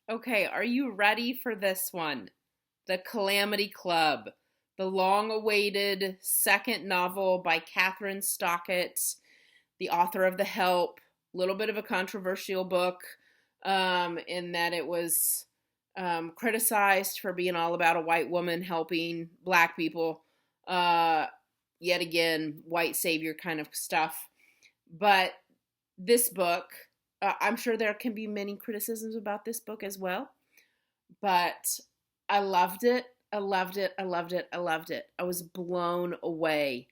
Okay, are you ready for this one? The Calamity Club, the long-awaited second novel by Catherine Stockett, the author of The Help. A little bit of a controversial book, in that it was criticized for being all about a white woman helping black people. Uh, Yet again, white savior kind of stuff. But this book, I'm sure there can be many criticisms about this book as well, but I loved it. I loved it. I loved it. I loved it. I was blown away.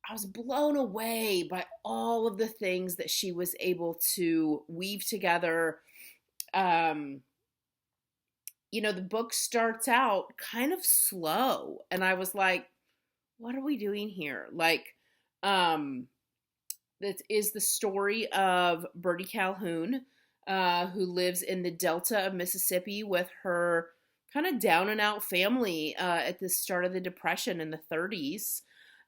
I was blown away by all of the things that she was able to weave together. Um, the book starts out kind of slow, and I was like, what are we doing here? Um, that is the story of Bertie Calhoun, who lives in the Delta of Mississippi with her kind of down and out family at the start of the Depression in the 30s.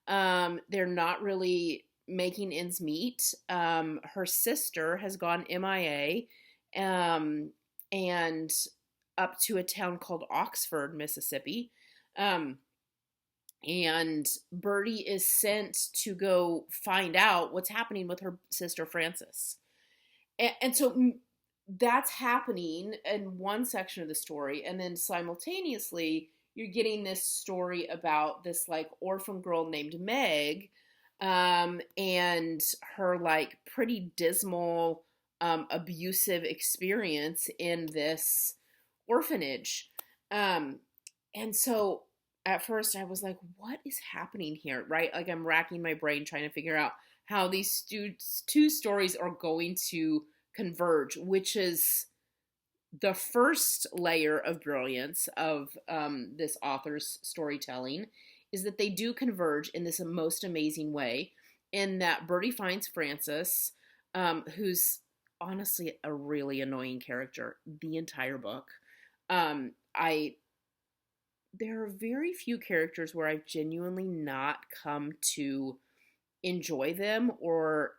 They're not really making ends meet. Her sister has gone MIA, and up to a town called Oxford, Mississippi. And Bertie is sent to go find out what's happening with her sister Frances. And so that's happening in one section of the story, and then simultaneously you're getting this story about this like orphan girl named Meg, and her like pretty dismal abusive experience in this orphanage. And so at first I was like, what is happening here? Right? Like I'm racking my brain trying to figure out how these two stories are going to converge, which is the first layer of brilliance of this author's storytelling, is that they do converge in this most amazing way, in that Bertie finds Frances, who's honestly a really annoying character the entire book. I There are very few characters where I've genuinely not come to enjoy them, or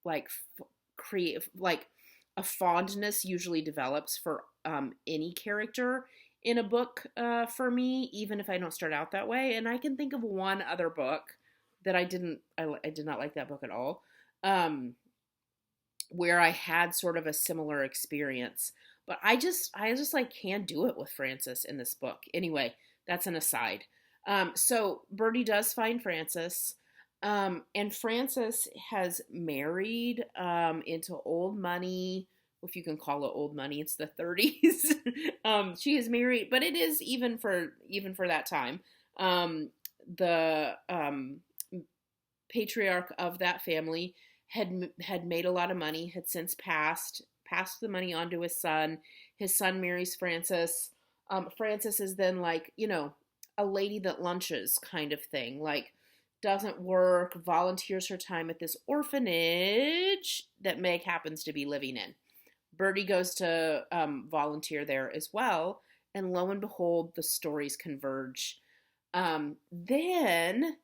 like create like a fondness usually develops for any character in a book, for me, even if I don't start out that way. And I can think of one other book that I did not like that book at all, where I had sort of a similar experience. But I just like can't do it with Frances in this book. Anyway, that's an aside. So Bertie does find Frances, and Frances has married into old money, if you can call it old money. It's the 30s. She is married, but it is even for that time. The patriarch of that family had made a lot of money, had since passed the money on to his son. His son marries Frances. Frances is then like, a lady that lunches kind of thing, like doesn't work, volunteers her time at this orphanage that Meg happens to be living in. Bertie goes to volunteer there as well, and lo and behold, the stories converge. Then,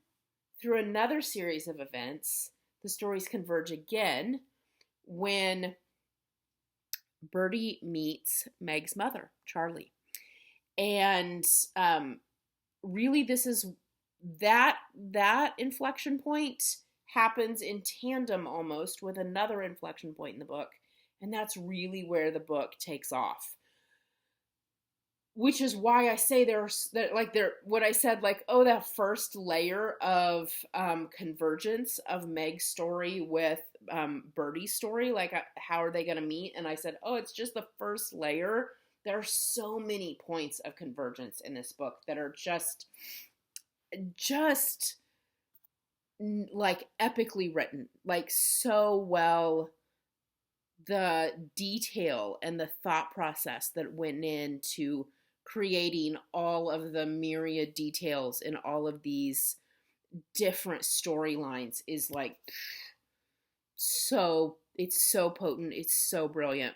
through another series of events, the stories converge again when Bertie meets Meg's mother, Charlie. And really, this is that inflection point happens in tandem almost with another inflection point in the book, and that's really where the book takes off. Which is why I say what I said, like, oh, that first layer of convergence of Meg's story with Bertie's story, like, how are they going to meet? And I said, oh, it's just the first layer. There are so many points of convergence in this book that are just like epically written, like so well. The detail and the thought process that went into creating all of the myriad details in all of these different storylines is like it's so potent, it's so brilliant.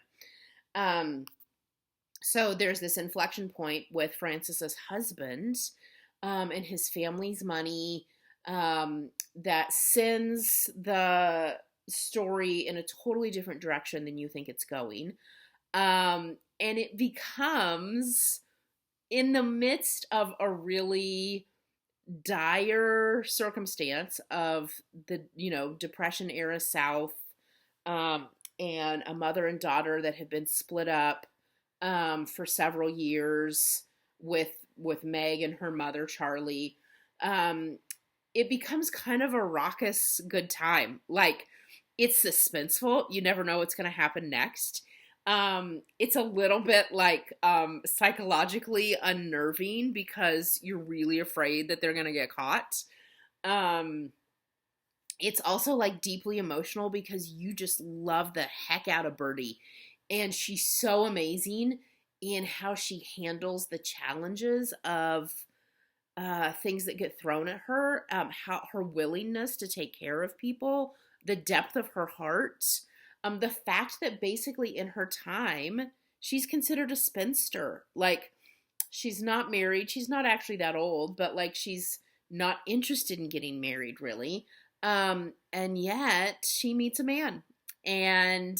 So there's this inflection point with Frances's husband, and his family's money, that sends the story in a totally different direction than you think it's going. And it becomes in the midst of a really dire circumstance of the, Depression era South, um, and a mother and daughter that have been split up for several years with Meg and her mother Charlie. Um, it becomes kind of a raucous good time. Like, it's suspenseful. You never know what's going to happen next. It's a little bit like psychologically unnerving because you're really afraid that they're going to get caught. Um, it's also like deeply emotional because you just love the heck out of Birdie. And she's so amazing in how she handles the challenges of things that get thrown at her, how her willingness to take care of people, the depth of her heart, the fact that basically in her time, she's considered a spinster. Like, she's not married. She's not actually that old, but like she's not interested in getting married really. And yet she meets a man. And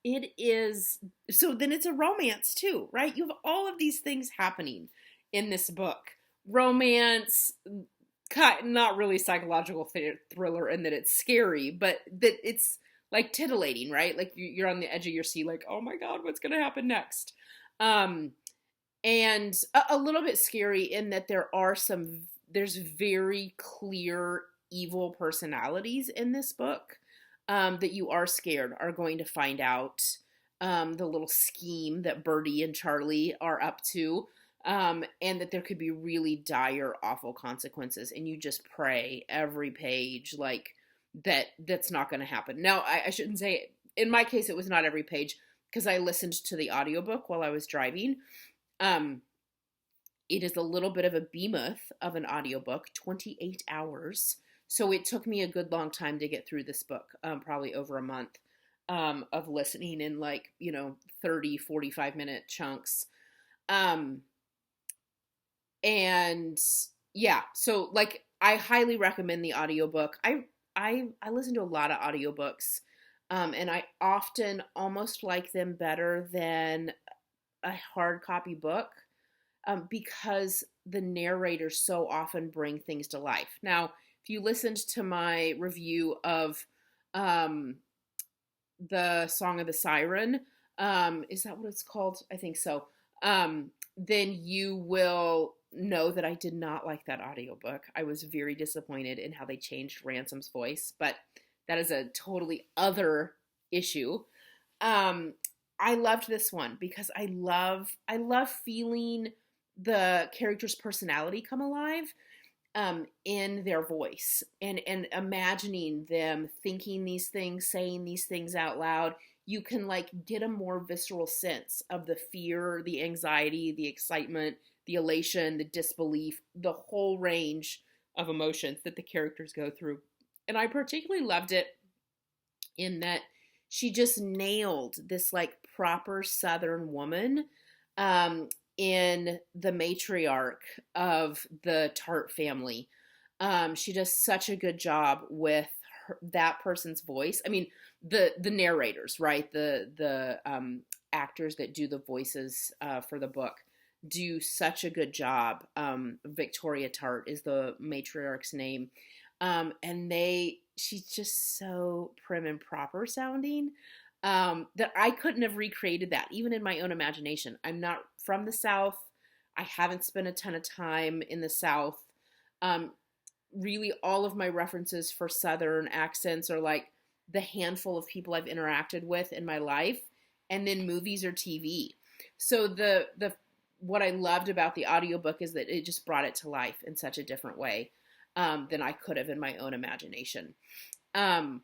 it is, so then it's a romance too, right? You have all of these things happening in this book. Romance, not really psychological thriller in that it's scary, but that it's like titillating, right? Like you're on the edge of your seat, like, oh my God, what's going to happen next? And a little bit scary in that there's very clear evil personalities in this book, that you are scared are going to find out the little scheme that Birdie and Charlie are up to, and that there could be really dire, awful consequences. And you just pray every page like that's not going to happen. Now, I shouldn't say, in my case, it was not every page because I listened to the audiobook while I was driving. It is a little bit of a behemoth of an audiobook, 28 hours. So it took me a good long time to get through this book, probably over a month, of listening in 30, 45-minute chunks. And yeah, so like I highly recommend the audiobook. I listen to a lot of audiobooks, and I often almost like them better than a hard copy book, because the narrators so often bring things to life. Now, if you listened to my review of the Song of the Siren, is that what it's called? I think so. Then you will know that I did not like that audiobook. I was very disappointed in how they changed Ransom's voice, but that is a totally other issue. I loved this one because I love feeling the character's personality come alive in their voice, and imagining them thinking these things, saying these things out loud. You can like get a more visceral sense of the fear, the anxiety, the excitement, the elation, the disbelief, the whole range of emotions that the characters go through. And I particularly loved it in that she just nailed this like proper Southern woman, in the matriarch of the Tart family. She does such a good job with that person's voice. I mean, the narrators, right? The actors that do the voices for the book do such a good job. Victoria Tart is the matriarch's name. And she's just so prim and proper sounding, that I couldn't have recreated that even in my own imagination. I'm not from the South. I haven't spent a ton of time in the South. Really, all of my references for Southern accents are like the handful of people I've interacted with in my life, and then movies or TV. So the what I loved about the audiobook is that it just brought it to life in such a different way than I could have in my own imagination. The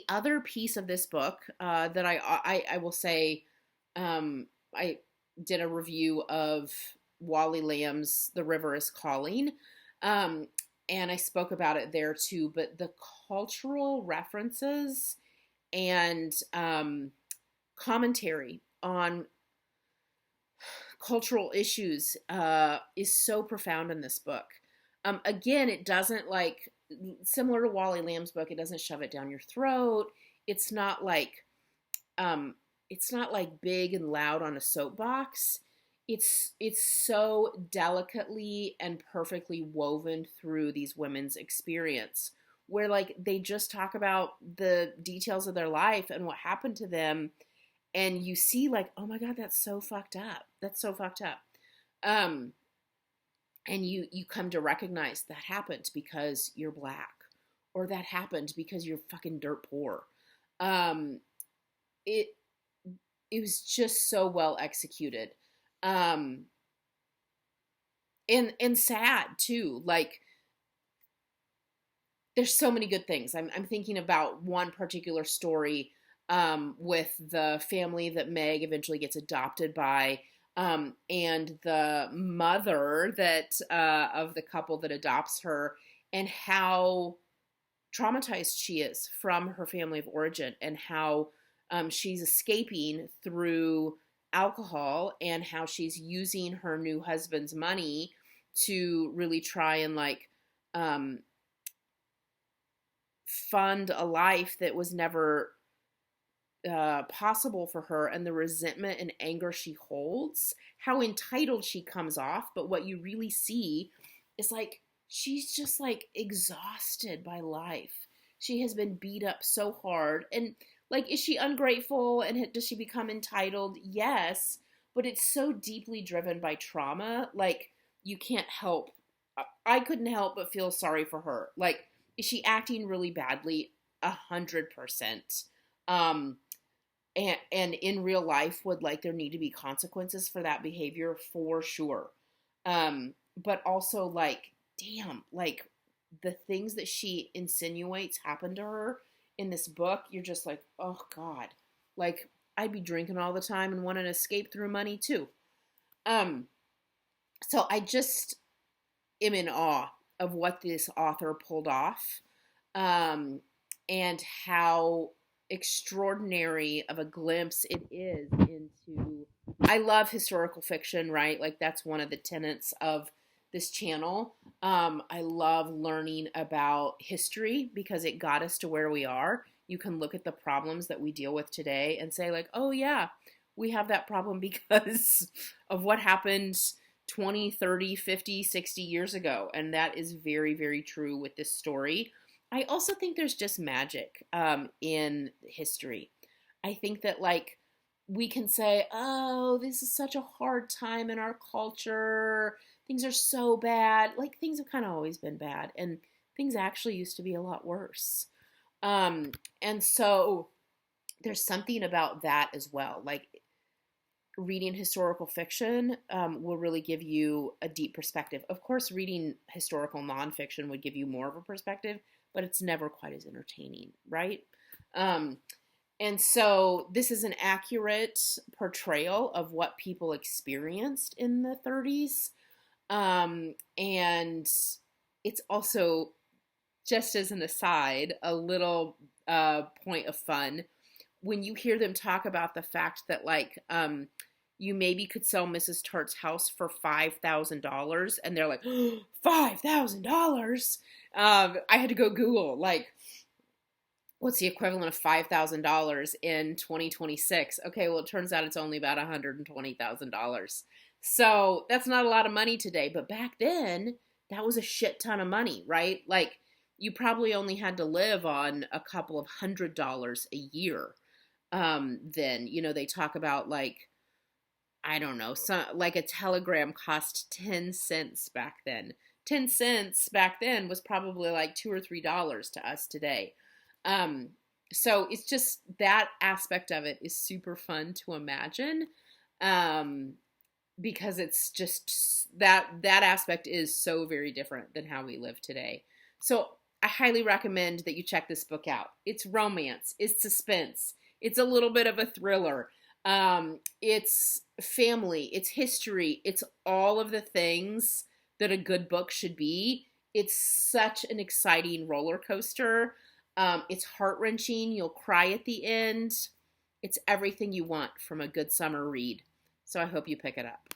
other piece of this book that I will say, I did a review of Wally Lamb's The River is Calling, and I spoke about it there too, but the cultural references and commentary on cultural issues is so profound in this book. Again, it doesn't like, similar to Wally Lamb's book, it doesn't shove it down your throat. It's not like it's not like big and loud on a soapbox. It's so delicately and perfectly woven through these women's experience, where like they just talk about the details of their life and what happened to them, and you see like, oh my god, that's so fucked up. That's so fucked up. Um and you come to recognize that happened because you're black, or that happened because you're fucking dirt poor. Um it it was just so well executed. Um and sad too. Like there's so many good things. I'm thinking about one particular story with the family that Meg eventually gets adopted by, and the mother that of the couple that adopts her, and how traumatized she is from her family of origin, and how she's escaping through alcohol, and how she's using her new husband's money to really try and like um, fund a life that was never possible for her, and the resentment and anger she holds, how entitled she comes off. But what you really see is like she's just like exhausted by life. She has been beat up so hard. And like, is she ungrateful and does she become entitled? Yes, but it's so deeply driven by trauma. Like, you can't help. I couldn't help but feel sorry for her. Like, is she acting really badly? 100%. Um, and in real life, would like there need to be consequences for that behavior for sure. But also like, damn, like the things that she insinuates happened to her in this book, you're just like, oh god, like I'd be drinking all the time and want to escape through money too. Um, so I just am in awe of what this author pulled off, um, and how extraordinary of a glimpse it is into. I love historical fiction, right? Like that's one of the tenets of this channel. I love learning about history because it got us to where we are. You can look at the problems that we deal with today and say like, oh yeah, we have that problem because of what happened 20, 30, 50, 60 years ago. And that is very, very true with this story. I also think there's just magic in history. I think that like we can say, oh, this is such a hard time in our culture. Things are so bad. Like things have kind of always been bad, and things actually used to be a lot worse. And so there's something about that as well. Like reading historical fiction will really give you a deep perspective. Of course, reading historical nonfiction would give you more of a perspective, but it's never quite as entertaining, right? And so this is an accurate portrayal of what people experienced in the 30s. And it's also, just as an aside, a little point of fun when you hear them talk about the fact that like you maybe could sell Mrs. Tart's house for $5,000, and they're like, $5,000. I had to go Google like, what's the equivalent of $5,000 in 2026? Okay, well, it turns out it's only about $120,000. So that's not a lot of money today, but back then that was a shit ton of money, right? Like you probably only had to live on a couple of $100 a year. Then, you know, they talk about like, I don't know, some, like a telegram cost 10 cents back then. 10 cents back then was probably like $2 or $3 to us today. So it's just that aspect of it is super fun to imagine. Because it's just that aspect is so very different than how we live today. So I highly recommend that you check this book out. It's romance, it's suspense, it's a little bit of a thriller. It's family, it's history, it's all of the things that a good book should be. It's such an exciting roller coaster. It's heart-wrenching. You'll cry at the end. It's everything you want from a good summer read. So I hope you pick it up.